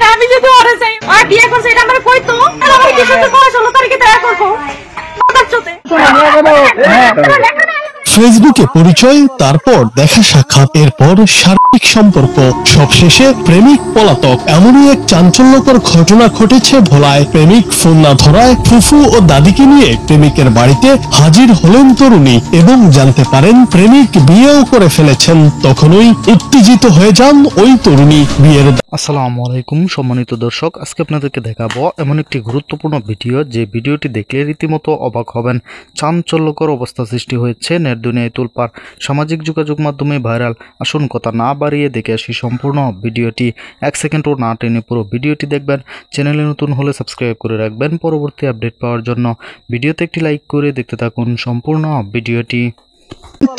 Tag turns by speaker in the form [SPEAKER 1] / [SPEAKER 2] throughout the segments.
[SPEAKER 1] না, আমি যদি ওরে চাই আর বিয়ে করছে এটা আমার কইতো আর আমার কি সাথে বয়স হলো তার কি দেখা করব
[SPEAKER 2] ফেসবুকে পরিচয়, তারপর দেখা সাক্ষাৎ, এরপর শারীরিক সম্পর্ক, সবশেষে প্রেমিক পলাতক। এমনই এক চাঞ্চল্যকর ঘটনা ঘটেছে ভোলায়। প্রেমিক ফোন না ধরায় ফুফু ও দাদিকে নিয়ে প্রেমিকের বাড়িতে হাজির হলেন তরুণী এবং জানতে পারেন প্রেমিক বিয়েও করে ফেলেছেন। তখনই উত্তেজিত হয়ে যান ওই তরুণী। বিয়ের
[SPEAKER 3] আসসালামু আলাইকুম সম্মানিত দর্শক, আজকে আপনাদেরকে দেখাবো এমন একটি গুরুত্বপূর্ণ ভিডিও, যে ভিডিওটি দেখলে রীতিমতো অবাক হবেন। চাঞ্চল্যকর অবস্থা সৃষ্টি হয়েছে, নেট দুনিয়ায় তোলপাড়, সামাজিক যোগাযোগ মাধ্যমে ভাইরাল। আসুন কথা না বাড়িয়ে দেখে আসি সম্পূর্ণ ভিডিওটি। 1 সেকেন্ডও না টেনে পুরো ভিডিওটি দেখবেন। চ্যানেলে নতুন হলে সাবস্ক্রাইব করে রাখবেন পরবর্তী আপডেট পাওয়ার জন্য। ভিডিওতে একটি লাইক করে দেখতে থাকুন সম্পূর্ণ ভিডিওটি।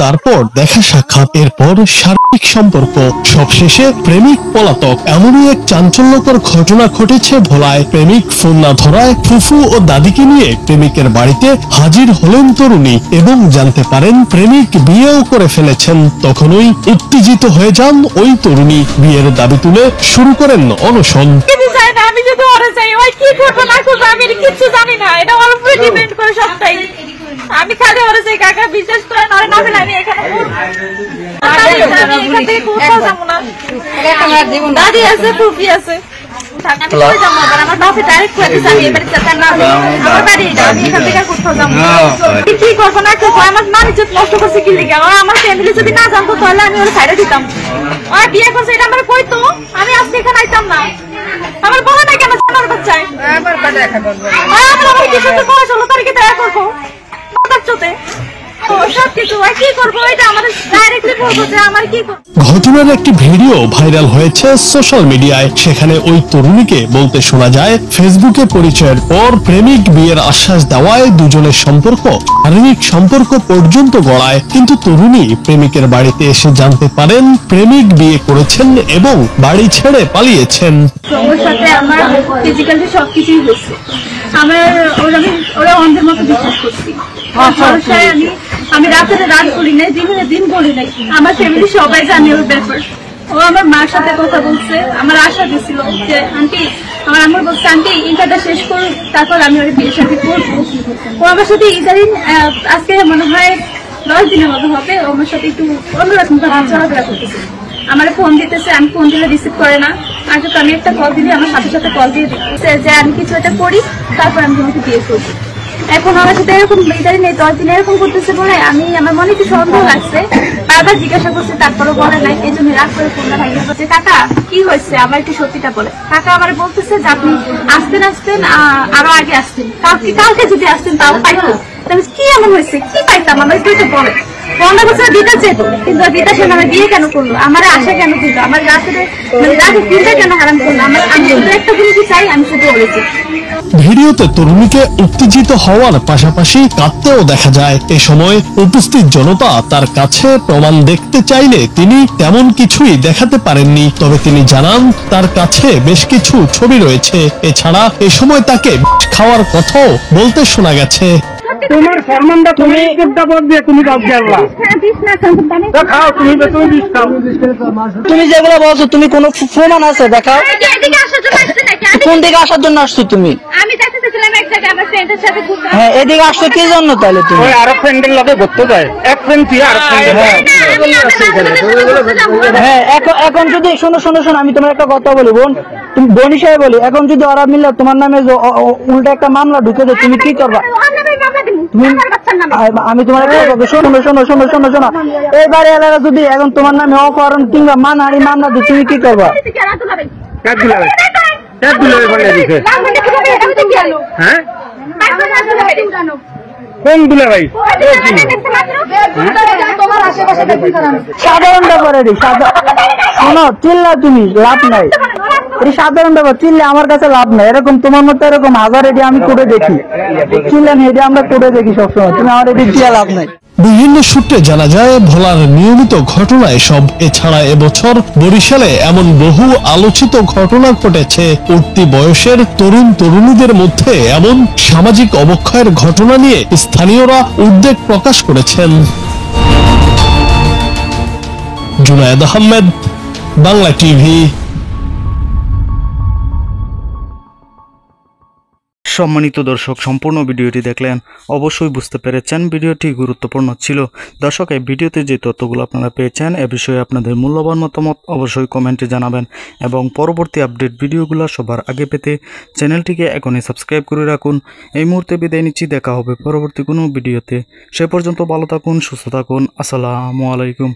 [SPEAKER 2] তারপর দেখা সাক্ষাৎ, এরপর শারীরিক সম্পর্ক, সবশেষে প্রেমিক পলাতক। এমনই এক চাঞ্চল্যকর ঘটনা ঘটেছে ভোলায়। প্রেমিক ফোন না ধরায় ফুফু ও দাদিকে নিয়ে প্রেমিকের বাড়িতে হাজির হলেন তরুণী এবং জানতে পারেন প্রেমিক বিয়েও করে ফেলেছেন। তখনই উত্তেজিত হয়ে যান ওই তরুণী। বিয়ের দাবি তুলে শুরু করেন অনশন।
[SPEAKER 1] আমি যদি ওরে চাই ওই কি করবো না করবো আমি কিছু জানি না, এটা ওর উপরে ডিপেন্ড করে সবটাই। আমি খালি ওরে চাই কাকা, বিশেষ করে নরে না হলে আমি এখানে কোথাও যাবো না। দাদি আছে, ফুফি আছে, আমার বাপে ডাইরেক্ট করে দিচ্ছে আমি এবারে আমার বাড়ি এটা, আমি এখান থেকে কোথাও যাবো কি করবো না করবো। আমার মান ইজ্জত নষ্ট করছে কি লিখে, আমার ফ্যামিলি যদি না জানতো তাহলে আমি ওরা সাইডে দিতাম। আর বিয়ে করছে এটা আমার কইতো, আমি আজকে এখানে আইতাম না। আমার বলা নাই কেন আমার বাচ্চায় আমার কি সাথে বয়স হলো তার কি দেখা করবো বাচ্চাতে সবকিছু কি করবো, এটা আমাদের ডাইরেক্টলি বলবো যে আমার কি করবো।
[SPEAKER 2] ঘটনার একটি ভিডিও ভাইরাল হয়েছে সোশ্যাল মিডিয়ায়। সেখানে ওই তরুণীকে বলতে শোনা যায় ফেসবুকে পরিচয়ের পর প্রেমিক বিয়ের আশ্বাস দেওয়ায় দুজনের সম্পর্ক শারীরিক সম্পর্ক পর্যন্ত গড়ায়। কিন্তু তরুণী প্রেমিকের বাড়িতে এসে জানতে পারেন প্রেমিক বিয়ে করেছেন এবং বাড়ি ছেড়ে পালিয়েছেন।
[SPEAKER 1] ওর সাথে আমার ফিজিক্যালি সবকিছুই হয়েছে, আমার ওরা অন্ধের মতো বিশ্বাস করছি। আমি রাতে রাত করি নাই, দিনে দিন করি নাই, আমার ফ্যামিলি সবাই জানে ওর ব্যাপার। ও আমার মার সাথে কথা বলছে, আমার আশা দিছিল যে আন্টি, আমার আম্মু বলছে আন্টি ইন্টারটা শেষ করুন তারপর আমি ওর বিয়ের সাথে করবো। ও আমার সাথে ইদারিং আজকে মনে হয় 10 দিনের মতো হবে, ও আমার সাথে একটু অন্যরকম চলাফেরা করতেছে। আমার ফোন দিতেছে, আমি ফোন দিলে রিসিভ করে না। আর যদি আমি একটা কল দিলে আমার সাথে সাথে কল দিয়ে দিচ্ছে যে আমি কিছু একটা করি তারপর আমি তোমাকে বিয়ে করবো। এখন আমার সাথে এরকম ইদারিং নেই 10 দিন এরকম করতেছে বলে আমার মনে একটু সন্দেহ লাগছে। বারবার জিজ্ঞাসা করছে তারপরে বলে নাই, এই জন্য রাগ করে ফোনটা ভাইয়া বলছে কাকা কি হয়েছে আমার একটু সত্যিটা বলে। কাকা আমার বলতেছে যে আপনি আসতেন আরো আগে আসতেন, কালকে যদি আসতেন তাও পাইতো। কি এমন হয়েছে, কি পাইতাম আমার একটু বলে। 15 বছর দিতে চেত, কিন্তু দিতে সে আমার বিয়ে কেন করলো, আমার আশা কেন দিল, আমার রাতে ফিরটা কেন হারাম করলো। আমি শুধু একটা জিনিস চাই, আমি শুধু বলেছি।
[SPEAKER 2] ভিডিওতে তরুণীকে উত্তেজিত হওয়ার পাশাপাশি কাঁদতেও দেখা যায়। এ সময় উপস্থিত জনতা তার কাছে প্রমাণ দেখতে চাইলে তিনি তেমন কিছুই দেখাতে পারেননি। তবে তিনি জানান তার কাছে বেশ কিছু ছবি রয়েছে। এছাড়া এ সময় তাকে খাওয়ার কথাও বলতে শোনা গেছে।
[SPEAKER 4] তোমার সম্মানটা তুমি তুমি খাও, তুমি যেগুলো বলছো তুমি কোন প্রমাণ আছে দেখাও। কোন দিকে আসার জন্য আসছো তুমি? হ্যাঁ এদিকে আসছো কি জন্য তাহলে? তুমি আরো ফ্রেন্ডের লগে ঘুরতে যায়, এক ফ্রেন্ড তুই আর হ্যাঁ। এখন যদি শোনো আমি তোমার একটা কথা বলি বোন, তুমি বোন হিসাবে বলি, এখন যদি ওরা মিললে তোমার নামে উল্টা একটা মামলা ঢুকে যায়, তুমি কি করবা? আমি তোমার শোনো এইবারে এলাকা যদি এখন তোমার নামে অপহরণ কিংবা মানহানি মামলা দিই, তুমি কি করবা? সাধারণ ব্যাপারে শোনো, চিল্লা তুমি লাভ নাই, সাধারণ ব্যাপার, চিল্লে আমার কাছে লাভ নাই। এরকম তোমার মতো এরকম হাজার এটি আমি করে দেখি, চিল্লেন এটি আমরা করে দেখি সবসময়, তুমি আমার এটি দিয়ে লাভ নাই।
[SPEAKER 2] বিভিন্ন সূত্রে জানা যায় ভোলার নিয়মিত ঘটনা এসব। এছাড়া এবছর বরিশালে এমন বহু আলোচিত ঘটনা ঘটেছে। উঠতি বয়সের তরুণ তরুণীদের মধ্যে এমন সামাজিক অবক্ষয়ের ঘটনা নিয়ে স্থানীয়রা উদ্বেগ প্রকাশ করেছেন। জুনায়েদ আহমেদ, বাংলা টিভি।
[SPEAKER 3] সম্মানিত দর্শক, সম্পূর্ণ ভিডিওটি দেখলেন, অবশ্যই বুঝতে পেরেছেন ভিডিওটি গুরুত্বপূর্ণ ছিল। দর্শক, এই ভিডিওতে যে তথ্যগুলো আপনারা পেয়েছেন এ বিষয়ে আপনাদের মূল্যবান মতামত অবশ্যই কমেন্টে জানাবেন এবং পরবর্তী আপডেট ভিডিওগুলো সবার আগে পেতে চ্যানেলটিকে এখনই সাবস্ক্রাইব করে রাখুন। এই মুহূর্তে বিদায় নিচ্ছি, দেখা হবে পরবর্তী কোনো ভিডিওতে। সে পর্যন্ত ভালো থাকুন, সুস্থ থাকুন। আসসালামু আলাইকুম।